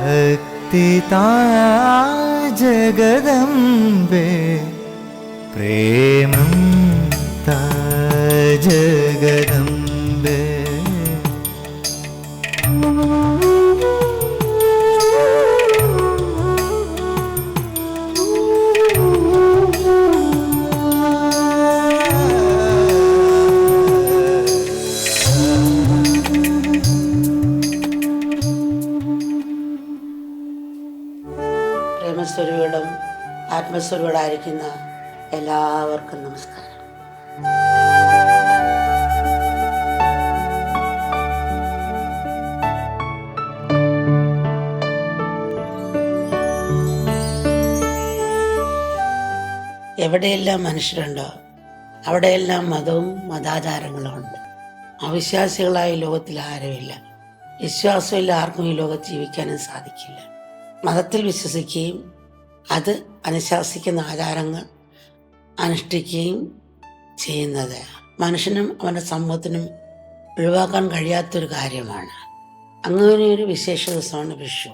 ഭക്തി ജഗദംബേ പ്രേമം ജഗദംബേ. പ്രേമസ്വരൂപം ആത്മസ്വരൂപമായിരിക്കുന്ന എല്ലാവർക്കും നമസ്കാരം. എവിടെയെല്ലാം മനുഷ്യരുണ്ടോ അവിടെയെല്ലാം മതവും മതാചാരങ്ങളും ഉണ്ട്. അവിശ്വാസികളായ ലോകത്തിൽ ആരുമില്ല. വിശ്വാസമില്ല ആർക്കും ഈ ലോകത്ത് ജീവിക്കാനും സാധിക്കില്ല. മതത്തിൽ വിശ്വസിക്കുകയും അത് അനുശാസിക്കുന്ന ആചാരങ്ങൾ അനുഷ്ഠിക്കുകയും ചെയ്യുന്നത് മനുഷ്യനും അവൻ്റെ സമൂഹത്തിനും ഒഴിവാക്കാൻ കഴിയാത്തൊരു കാര്യമാണ്. അങ്ങനെ ഒരു വിശേഷ ദിവസമാണ് വിഷു.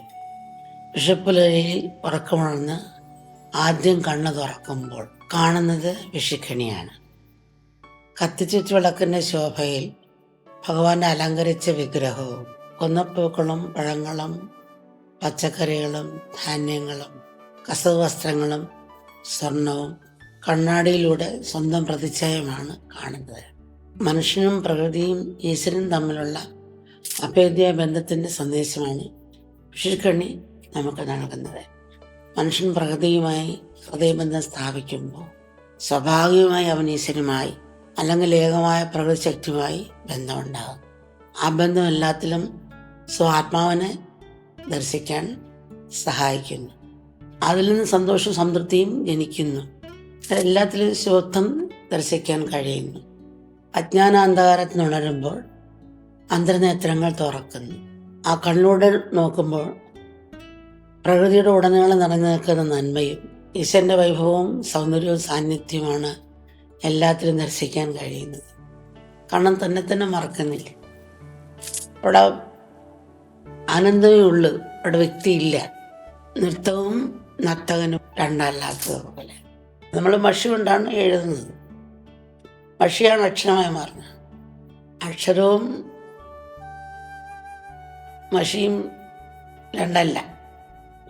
വിഷുപ്പുലരിയിൽ ഉറക്കമുണർന്ന് ആദ്യം കണ്ണ് തുറക്കുമ്പോൾ കാണുന്നത് വിഷുക്കണിയാണ്. കത്തിച്ചുവെച്ച് വിളക്കിൻ്റെ ശോഭയിൽ ഭഗവാന്റെ അലങ്കരിച്ച വിഗ്രഹവും കൊന്നപ്പൂക്കളും പഴങ്ങളും പച്ചക്കറികളും ധാന്യങ്ങളും കസവ് വസ്ത്രങ്ങളും സ്വർണവും കണ്ണാടിയിലൂടെ സ്വന്തം പ്രതിച്ഛായമാണ് കാണുന്നത്. മനുഷ്യനും പ്രകൃതിയും ഈശ്വരനും തമ്മിലുള്ള അഭേദ്യ ബന്ധത്തിൻ്റെ സന്ദേശമാണ് വിഷുക്കണി നമുക്ക് നൽകുന്നത്. മനുഷ്യൻ പ്രകൃതിയുമായി ഹൃദയബന്ധം സ്ഥാപിക്കുമ്പോൾ സ്വാഭാവികമായി അവൻ ഈശ്വരനുമായി അല്ലെങ്കിൽ ഏകമായ പ്രകൃതി ശക്തിയുമായി ബന്ധമുണ്ടാകും. ആ ബന്ധം എല്ലാത്തിലും സ്വാത്മാവിനെ ദർശിക്കാൻ സഹായിക്കുന്നു. അതിൽ നിന്ന് സന്തോഷവും സംതൃപ്തിയും ജനിക്കുന്നു. എല്ലാത്തിലും ശുദ്ധം ദർശിക്കാൻ കഴിയുന്നു. അജ്ഞാനാന്ധകാരത്തിൽ ഉണരുമ്പോൾ അന്തർനേത്രങ്ങൾ തുറക്കുന്നു. ആ കണ്ണിലൂടെ നോക്കുമ്പോൾ പ്രകൃതിയുടെ ഉടനീളം നിറഞ്ഞു നിൽക്കുന്ന നന്മയും ഈശ്വരൻ്റെ വൈഭവവും സൗന്ദര്യവും സാന്നിധ്യവുമാണ് എല്ലാത്തിലും ദർശിക്കാൻ കഴിയുന്നത്. കണ്ണം തന്നെ മറക്കുന്നില്ല. അവിടെ ആനന്ദമേ ഉള്ളൂ, അവിടെ വ്യക്തിയില്ല. നൃത്തവും നർത്തകനും രണ്ടല്ലാത്തതുപോലെ. നമ്മൾ മഷി കൊണ്ടാണ് എഴുതുന്നത്. മഷിയാണ് അക്ഷരമായി മാറുന്നത്. അക്ഷരവും മഷിയും രണ്ടല്ല.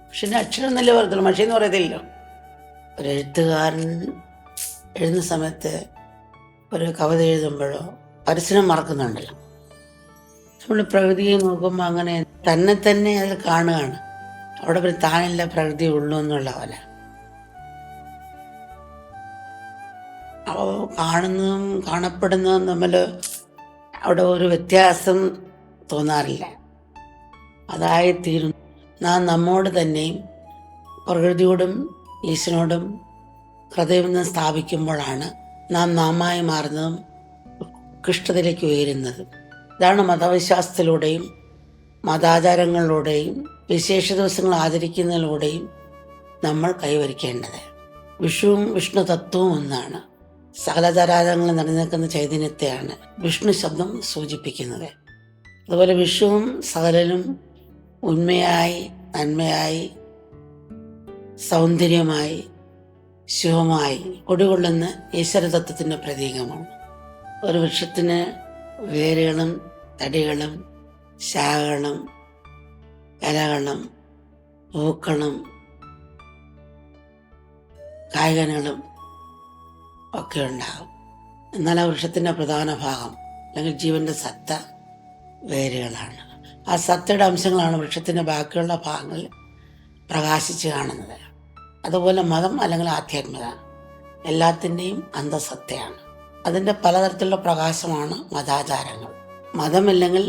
പക്ഷെ അക്ഷരം എന്നല്ലേ പറയത്തുള്ളൂ, മഷി എന്ന് പറയത്തില്ലല്ലോ. ഒരു എഴുത്തുകാരൻ എഴുതുന്ന സമയത്ത് ഒരു കവിത എഴുതുമ്പോഴോ പരിസരം മറക്കുന്നുണ്ടല്ലോ. നമ്മൾ പ്രകൃതിയെ നോക്കുമ്പോൾ അങ്ങനെ തന്നെ അതിൽ കാണുകയാണ്. അവിടെ പിന്നെ താനല്ല പ്രകൃതി ഉള്ളൂ എന്നുള്ള പോലെ. അപ്പോൾ കാണുന്നതും കാണപ്പെടുന്നതും തമ്മിൽ അവിടെ ഒരു വ്യത്യാസം തോന്നാറില്ല. അതായിത്തീരുന്നു. നാം നമ്മോട് തന്നെയും പ്രകൃതിയോടും ഈശ്വരനോടും ഹൃദയബന്ധം സ്ഥാപിക്കുമ്പോഴാണ് നാം നാമായി മാറുന്നതും ഉത്കൃഷ്ടതയിലേക്ക് ഉയരുന്നതും. ഇതാണ് മതവിശ്വാസത്തിലൂടെയും മതാചാരങ്ങളിലൂടെയും വിശേഷ ദിവസങ്ങൾ ആചരിക്കുന്നതിലൂടെയും നമ്മൾ കൈവരിക്കേണ്ടത്. വിഷുവും വിഷ്ണു തത്വവും ഒന്നാണ്. സകലചരാചരങ്ങൾ നിലനിൽക്കുന്ന ചൈതന്യത്തെയാണ് വിഷ്ണു ശബ്ദം സൂചിപ്പിക്കുന്നത്. അതുപോലെ വിഷുവും സകലനും ഉണ്മയായി, നന്മയായി, സൗന്ദര്യമായി, ശുഭമായി കുടികൊള്ളുന്ന ഈശ്വരതത്വത്തിൻ്റെ പ്രതീകമാണ്. ഒരു വൃക്ഷത്തിന് വേരുകളും തടികളും ശാഖകളും ഇലകളും പൂക്കളും കായ്കനികളും ഒക്കെ ഉണ്ടാകും. എന്നാൽ ആ വൃക്ഷത്തിൻ്റെ പ്രധാന ഭാഗം അല്ലെങ്കിൽ ജീവൻ്റെ സത്ത വേരുകളാണ്. ആ സത്തയുടെ അംശങ്ങളാണ് വൃക്ഷത്തിൻ്റെ ബാക്കിയുള്ള ഭാഗങ്ങളിൽ പ്രകാശിച്ച് കാണുന്നത്. അതുപോലെ മതം അല്ലെങ്കിൽ ആധ്യാത്മികത എല്ലാത്തിൻ്റെയും അന്തസത്തയാണ്. അതിൻ്റെ പലതരത്തിലുള്ള പ്രകാശമാണ് മതാചാരങ്ങൾ. മതമില്ലെങ്കിൽ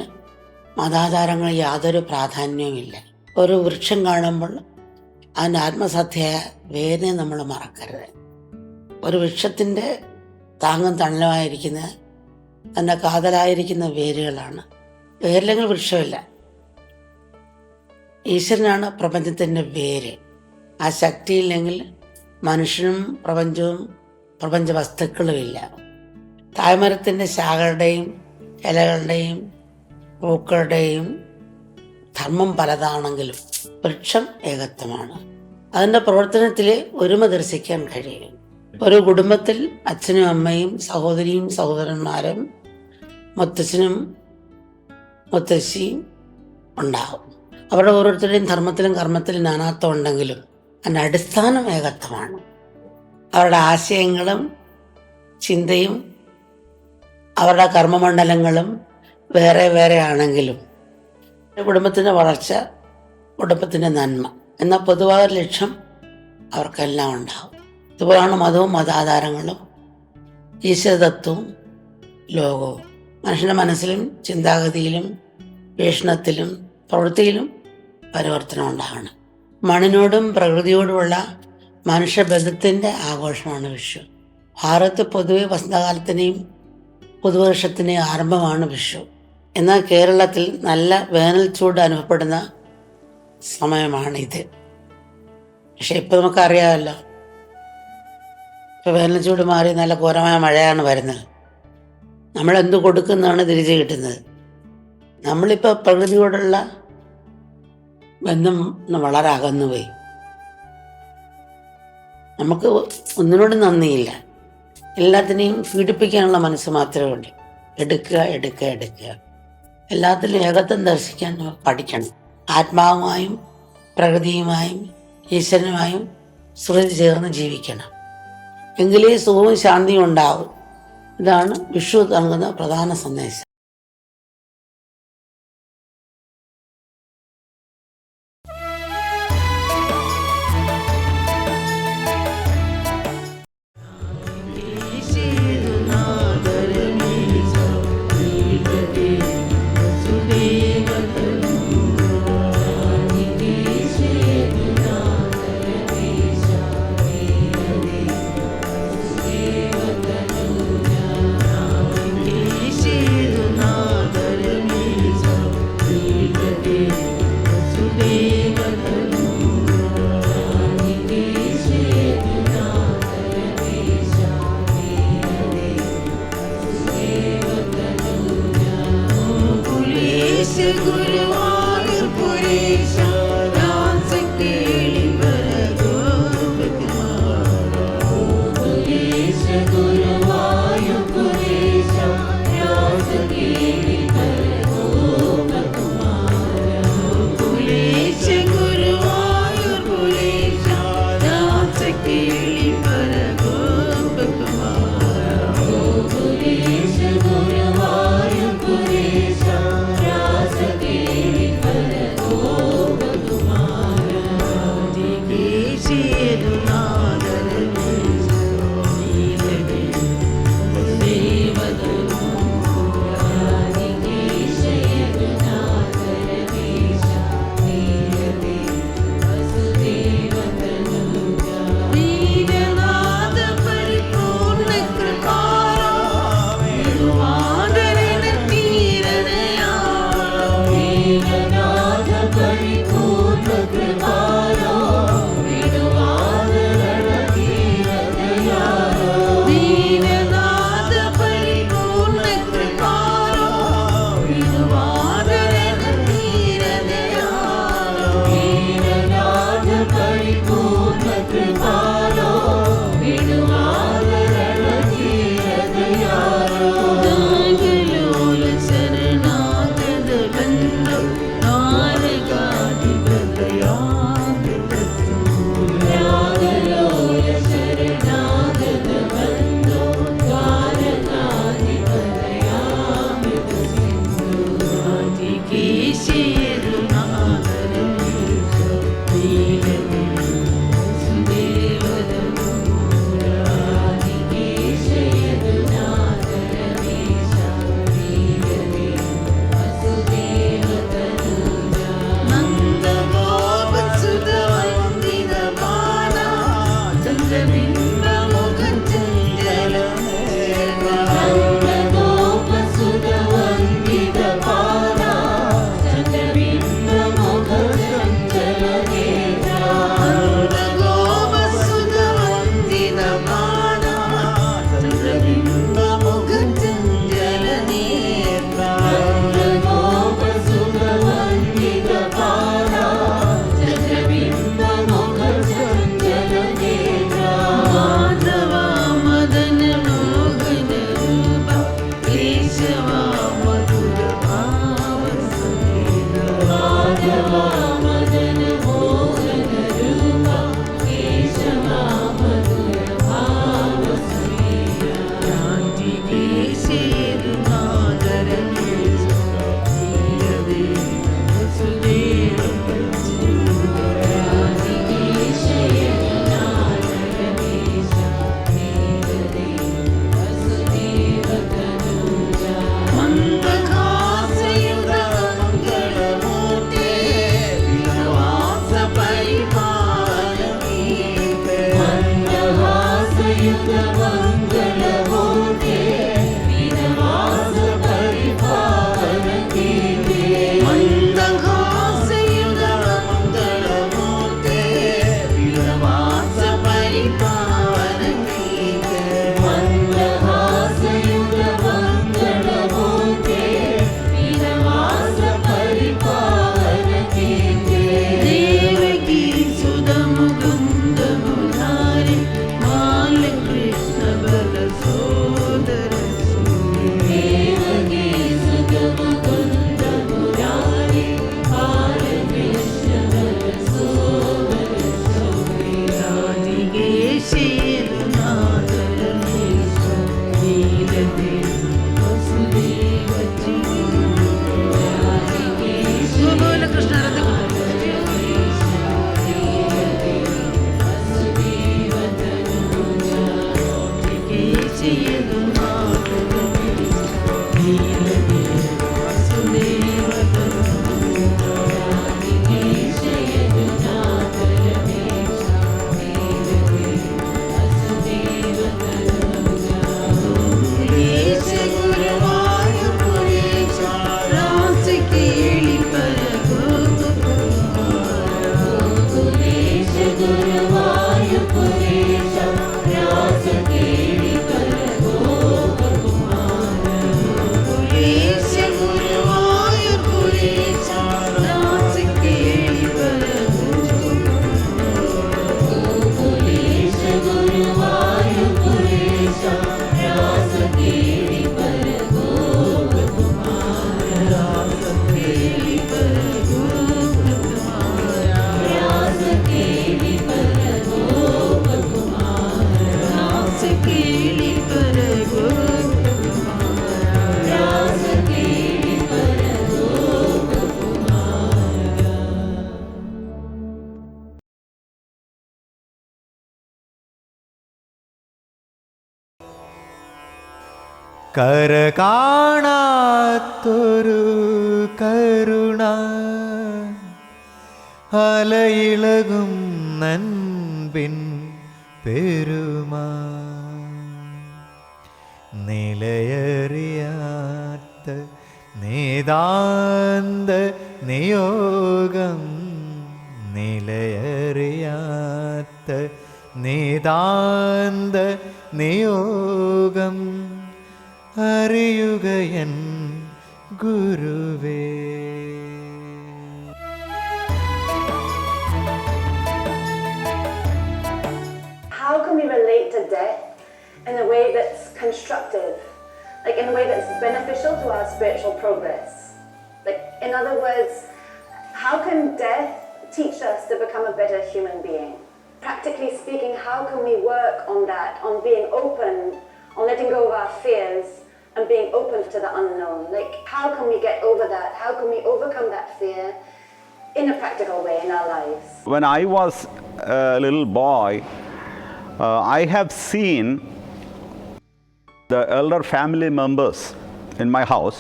മതാചാരങ്ങൾ യാതൊരു പ്രാധാന്യവുമില്ല. ഒരു വൃക്ഷം കാണുമ്പോൾ അതിൻ്റെ ആത്മസത്തയായ വേരിനെ നമ്മൾ മറക്കരുത്. ഒരു വൃക്ഷത്തിൻ്റെ താങ്ങും തണലുമായിരിക്കുന്ന അതിൻ്റെ കാതലായിരിക്കുന്ന വേരുകളാണ്. വേരില്ലെങ്കിൽ വൃക്ഷമില്ല. ഈശ്വരനാണ് പ്രപഞ്ചത്തിൻ്റെ വേര്. ആ ശക്തിയില്ലെങ്കിൽ മനുഷ്യനും പ്രപഞ്ചവും പ്രപഞ്ച വസ്തുക്കളുമില്ല. തായ്മരത്തിൻ്റെ ശാഖകളുടെയും ഇലകളുടെയും പൂക്കളുടെയും ധർമ്മം പലതാണെങ്കിലും വൃക്ഷം ഏകത്വമാണ്. അതിൻ്റെ പ്രവർത്തനത്തിൽ ഒരുമ ദർശിക്കാൻ കഴിയും. ഒരു കുടുംബത്തിൽ അച്ഛനും അമ്മയും സഹോദരിയും സഹോദരന്മാരും മുത്തച്ഛനും മുത്തശ്ശിയും ഉണ്ടാകും. അവരുടെ ഓരോരുത്തരുടെയും ധർമ്മത്തിലും കർമ്മത്തിലും നാനാത്വം ഉണ്ടെങ്കിലും അതിൻ്റെ അടിസ്ഥാനം ഏകത്വമാണ്. അവരുടെ ആശയങ്ങളും ചിന്തയും അവരുടെ കർമ്മമണ്ഡലങ്ങളും വേറെ വേറെ ആണെങ്കിലും കുടുംബത്തിൻ്റെ വളർച്ച, കുടുംബത്തിൻ്റെ നന്മ എന്ന പൊതുവായ ലക്ഷ്യം അവർക്കെല്ലാം ഉണ്ടാകും. ഇതുപോലെയാണ് മതവും മതാധാരങ്ങളും ഈശ്വരതത്വവും ലോകവും. മനുഷ്യൻ്റെ മനസ്സിലും ചിന്താഗതിയിലും വീക്ഷണത്തിലും പ്രവൃത്തിയിലും പരിവർത്തനം ഉണ്ടാകണം. മണ്ണിനോടും പ്രകൃതിയോടുമുള്ള മനുഷ്യബന്ധത്തിൻ്റെ ആഘോഷമാണ് വിഷു. ഭാരതത്തിൽ പൊതുവെ വസന്തകാലത്തിനെയും പുതുവർഷത്തിനെയും ആരംഭമാണ് വിഷു. എന്നാൽ കേരളത്തിൽ നല്ല വേനൽ ചൂട് അനുഭവപ്പെടുന്ന സമയമാണിത്. പക്ഷെ ഇപ്പം നമുക്കറിയാമല്ലോ, ഇപ്പം വേനൽ ചൂട് മാറി നല്ല ഘോരമായ മഴയാണ് വരുന്നത്. നമ്മളെന്ത് കൊടുക്കുന്നതാണ് തിരിച്ച് കിട്ടുന്നത്. നമ്മളിപ്പോൾ പ്രകൃതിയോടുള്ള ബന്ധം വളരെ അകന്നുപോയി. നമുക്ക് ഒന്നിനോടും നന്ദിയില്ല. എല്ലാത്തിനെയും പീഡിപ്പിക്കാനുള്ള മനസ്സ് മാത്രമേ ഉള്ളൂ. എടുക്കുക എടുക്കുക എടുക്കുക. എല്ലാത്തിലും ഏകത്വം ദർശിക്കാൻ പഠിക്കണം. ആത്മാവുമായും പ്രകൃതിയുമായും ഈശ്വരനുമായും സുഹൃത്ത് ചേർന്ന് ജീവിക്കണം. എങ്കിലേ സുഖവും ശാന്തിയും ഉണ്ടാവും. ഇതാണ് വിഷു നൽകുന്ന പ്രധാന സന്ദേശം. കര കാണാത്തൊരു കരുണ അലയിളകും നൻപിൻ പെരുമാ നിലയറിയാത്ത നിതാന്ത നിയോഗം നിലയറിയാത്ത നിതാന്ത നിയോഗം അറിയുകയൻ ഗുരുവേ. How can we relate to death in a way that's constructive, like in a way that's beneficial to our spiritual progress? Like, in other words, how can death teach us to become a better human being? Practically speaking, how can we work on that, on being open, on letting go of our fears and being open to the unknown? Like, how can we get over that? How can we overcome that fear in a practical way in our lives? When I was a little boy, I have seen the elder family members in my house,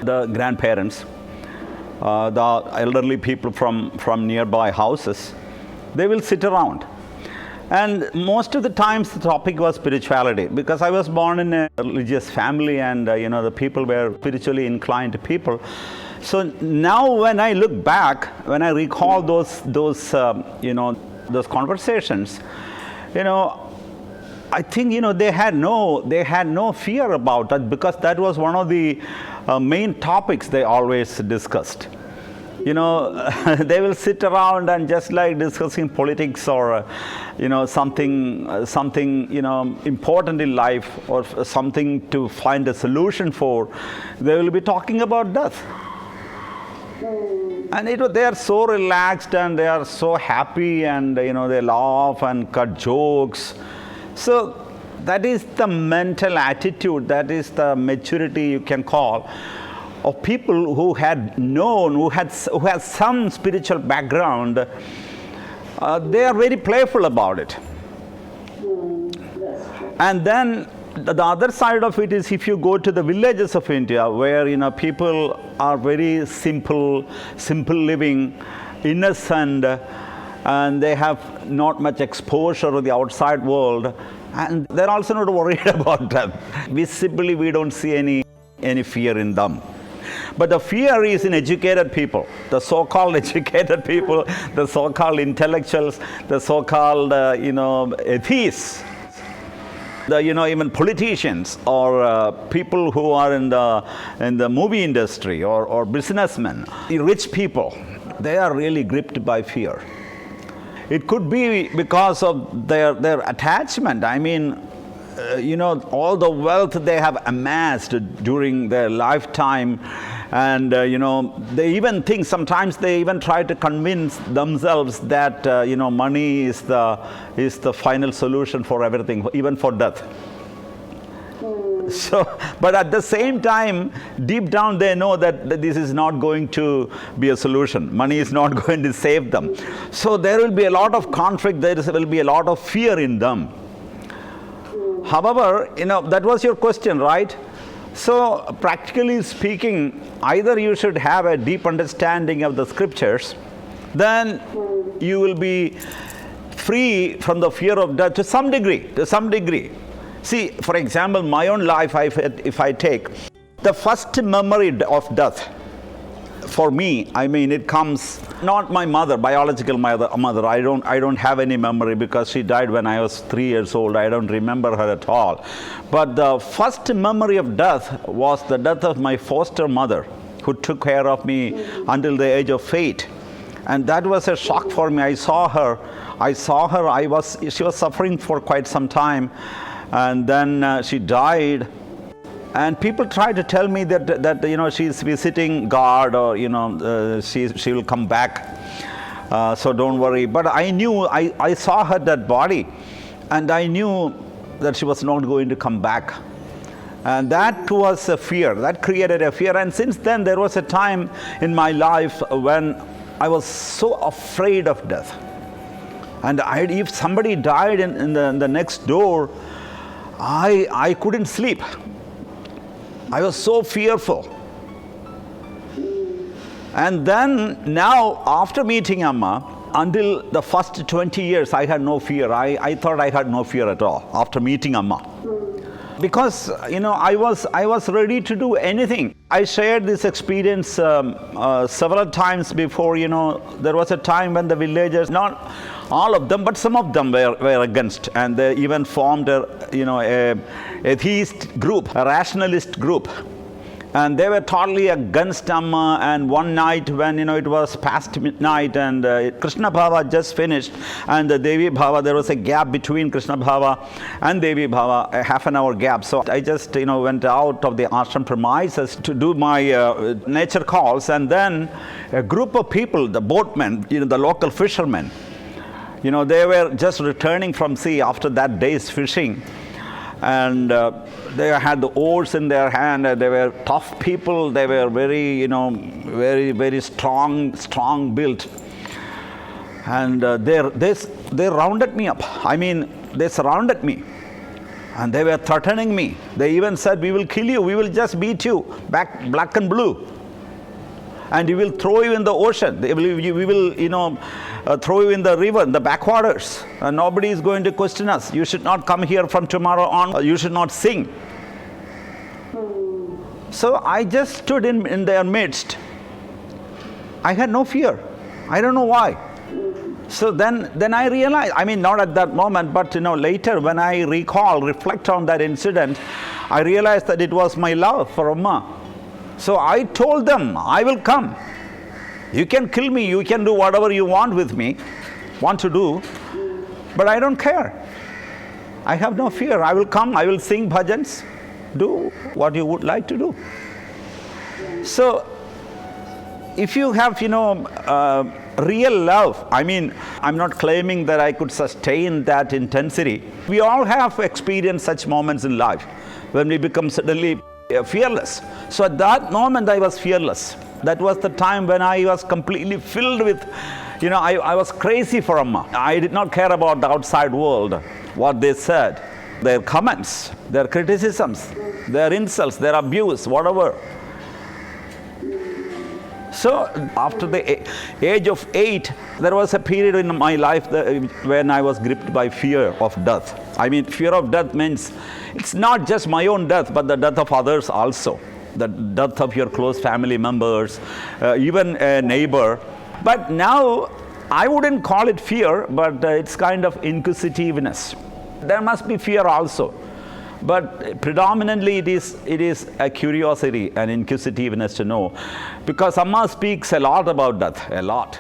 the grandparents, the elderly people from nearby houses. They will sit around. And most of the times the topic was spirituality, because I was born in a religious family, and the people were spiritually inclined people. So now when I look back, when I recall those conversations, I think they had no fear about that, because that was one of the main topics they always discussed. They will sit around and just like discussing politics or something important in life, or something to find a solution for. They will be talking about death. And they are so relaxed, and they are so happy, and they laugh and cut jokes. So that is the mental attitude, that is the maturity, you can call, of people who had known, who had some spiritual background. They are very playful about it. And then the other side of it is, if you go to the villages of India, where people are very simple living, innocent, and they have not much exposure to the outside world, and they're also not worried about that. Visibly, we don't see any fear in them. But the fear is in educated people, the so-called educated people, the so-called intellectuals, the so-called atheists, even politicians, or people who are in the movie industry, or businessmen, rich people. They are really gripped by fear. It could be because of their attachment. I mean, all the wealth they have amassed during their lifetime, and they even think, sometimes they even try to convince themselves that money is the final solution for everything, even for death. So, but at the same time, deep down they know that this is not going to be a solution. Money is not going to save them. So there will be a lot of conflict, there will be a lot of fear in them. However, that was your question, right? So practically speaking, either you should have a deep understanding of the scriptures, then you will be free from the fear of death to some degree. See, for example, my own life, if I take the first memory of death, for me, I mean, it comes not my mother, biological mother. I don't have any memory, because she died when I was 3 years old. I don't remember her at all. But the first memory of death was the death of my foster mother, who took care of me until the age of 8. And that was a shock for me. I saw her. She was suffering for quite some time, and then she died. And people try to tell me that she's visiting God, or she will come back, so don't worry. But I knew, I saw her dead body, and I knew that she was not going to come back. And that was a fear, that created a fear. And since then there was a time in my life when I was so afraid of death. And if somebody died in the next door, I couldn't sleep. I was so fearful. And then now, after meeting Amma, until the first 20 years, I had no fear. I thought I had no fear at all after meeting Amma. Because, I was ready to do anything. I shared this experience several times before. There was a time when the villagers, not all of them, but some of them were against. And they even formed a atheist group, a rationalist group. And they were totally against Amma. And one night when, it was past midnight and Krishna Bhava just finished, and the Devi Bhava, there was a gap between Krishna Bhava and Devi Bhava, a half an hour gap. So I just, went out of the ashram premises to do my nature calls. And then a group of people, the boatmen, the local fishermen, they were just returning from sea after that day's fishing. And they had the oars in their hand. They were tough people. They were very, very, very strong built. And they rounded me up. I mean, they surrounded me. And they were threatening me. They even said, "We will kill you. We will just beat you back black and blue. And we will throw you in the ocean. We will, throw you in the river, in the backwaters. And nobody is going to question us. You should not come here from tomorrow on. You should not sing." So I just stood in their midst. I had no fear. I don't know why. So then I realized, not at that moment, but later when I reflect on that incident, I realized that it was my love for Amma. So I told them, "I will come. You can kill me. You can do whatever you want with me, want to do. But I don't care. I have no fear. I will come. I will sing bhajans. Do what you would like to do." So if you have, real love, I'm not claiming that I could sustain that intensity. We all have experienced such moments in life when we become suddenly fearless. So at that moment I was fearless. That was the time when I was completely filled with, I was crazy for Amma. I did not care about the outside world, what they said, their comments, their criticisms, their insults, their abuse, whatever. So after the age of 8, there was a period in my life when I was gripped by fear of death. Fear of death means it's not just my own death, but the death of others also. The death of your close family members, even a neighbor. But now, I wouldn't call it fear, but it's kind of inquisitiveness. There must be fear also. But predominantly it is a curiosity and inquisitiveness to know. Because Amma speaks a lot about death, a lot.